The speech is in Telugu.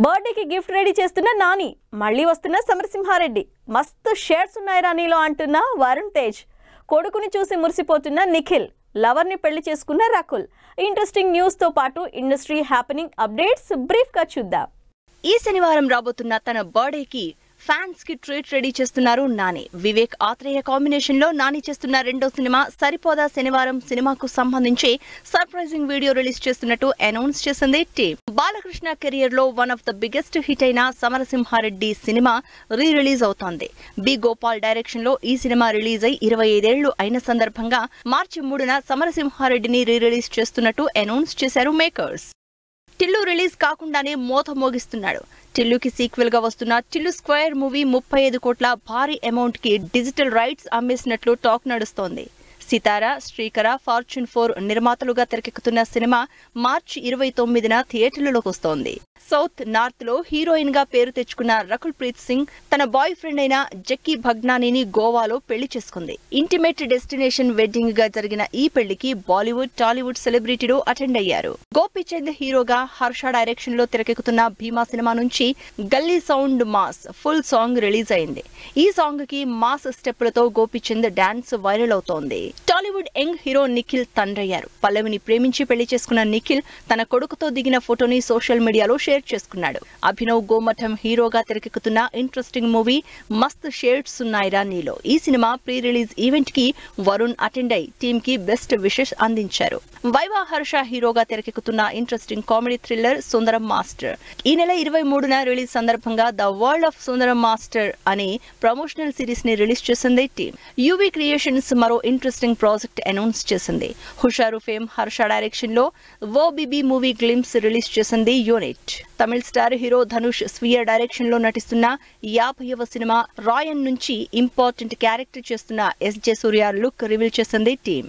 బర్త్డేకి గిఫ్ట్ రెడీ చేస్తున్న నాని, మళ్ళీ వస్తున్న సమరసింహారెడ్డి. మస్తు షేడ్స్ ఉన్నాయి రానీలో అంటున్న వరుణ్ తేజ్. కొడుకుని చూసి మురిసిపోతున్న నిఖిల్. లవర్ని పెళ్లి చేసుకున్న రకుల్. ఇంట్రెస్టింగ్ న్యూస్ తో పాటు ఇండస్ట్రీ హ్యాపెనింగ్ అప్డేట్స్ బ్రీఫ్ గా చూద్దాం. ఈ శనివారం రాబోతున్న తన బర్త్డేకి ఫ్యాన్స్ కి ట్రీట్ రెడీ చేస్తున్నారు నాని. వివేక్ ఆత్రేయ కాంబినేషన్ లో నాని చేస్తున్న రెండో సినిమా సరిపోదా శనివారం సినిమాకు సంబంధించి సర్ప్రైజింగ్ వీడియో రిలీజ్ చేస్తున్నట్టు అనౌన్స్ చేసింది టీమ్. బాలకృష్ణ కెరియర్ లో one of the biggest hit అయిన సమరసింహారెడ్డి సినిమా రీ రిలీజ్ అవుతోంది. బి గోపాల్ డైరెక్షన్ లో ఈ సినిమా రిలీజ్ అయి 25 ఏళ్లు అయిన సందర్భంగా మార్చి 3న సమరసింహారెడ్డిని రీ రిలీజ్ చేస్తున్నట్టు అనౌన్స్ చేశారు మేకర్స్. టిల్లు రిలీజ్ కాకుండానే మోత మోగిస్తున్నాడు. టిల్లుకి సీక్వెల్ గా వస్తున్న టిల్లు స్క్వేర్ మూవీ 35 కోట్ల భారీ అమౌంట్ కి డిజిటల్ రైట్స్ అమ్మేసినట్లు టాక్ నడుస్తోంది. సితారా, శ్రీకర, ఫార్చ్యూన్ 4 నిర్మాతలుగా తెరకెక్కుతున్న సినిమా మార్చి 29న థియేటర్లలోకి వస్తోంది. సౌత్ నార్త్ లో హీరోయిన్ గా పేరు తెచ్చుకున్న రకుల్ ప్రీత్ సింగ్ తన బాయ్ ఫ్రెండ్ అయిన జక్కీ భగ్నానీని గోవాలో పెళ్లి చేసుకుంది. ఇంటిమేట్ డెస్టినేషన్ వెడ్డింగ్ గా జరిగిన ఈ పెళ్లికి బాలీవుడ్, టాలీవుడ్ సెలబ్రిటీలు అటెండ్ అయ్యారు. గోపీచంద్ హీరోగా హర్ష డైరెక్షన్ లో తెరకెక్కుతున్న భీమా సినిమా నుంచి gully sound mass full song release అయింది. ఈ సాంగ్ కి మాస్ స్టెప్పులతో గోపీచంద్ డాన్స్ వైరల్ అవుతోంది. టాలీవుడ్ యంగ్ హీరో నిఖిల్ తండ్రయ్యారు. పల్లవిని ప్రేమించి పెళ్లి చేసుకున్న నిఖిల్ తన కొడుకుతో దిగిన ఫోటోని సోషల్ మీడియాలో షేర్ చేసుకున్నాడు. అభినవ్ గోమఠం హీరోగా తెరకెక్కుతున్న ఇంట్రెస్టింగ్ మూవీ మస్త్ షేడ్స్ ఉన్నాయిరా నీలో ఈ సినిమా ప్రీ రిలీజ్ ఈవెంట్ కి వరుణ్ అటెండ్ అయి టీమ్ కి బెస్ట్ విషెస్ అందించారు. వైవా హర్ష హీరోగా తెరకెక్కుతున్న ఇంట్రెస్టింగ్ కామెడీ థ్రిల్లర్ సుందరం మాస్టర్ ఈ నెల 23న రిలీజ్ సందర్భంగా the world of Sundaram master అనే ప్రమోషనల్ సిరీస్ ని రిలీజ్ చేసింది టీమ్. యూవీ క్రియేషన్స్ మరో ఇంట్రెస్టింగ్ ప్రాజెక్ట్ అనౌన్స్ చేసింది. హుషారు ఫేమ్ హర్ష డైరెక్షన్ లో ఓ బిబి మూవీ గ్లింప్స్ రిలీజ్ చేసింది యూనిట్. తమిళ స్టార్ హీరో ధనుష్ స్వీయ డైరెక్షన్ లో నటిస్తున్న 50వ సినిమా రాయన్ నుంచి ఇంపార్టెంట్ క్యారెక్టర్ చేస్తున్న ఎస్ జే సూర్య లుక్ రివీల్ చేసింది టీమ్.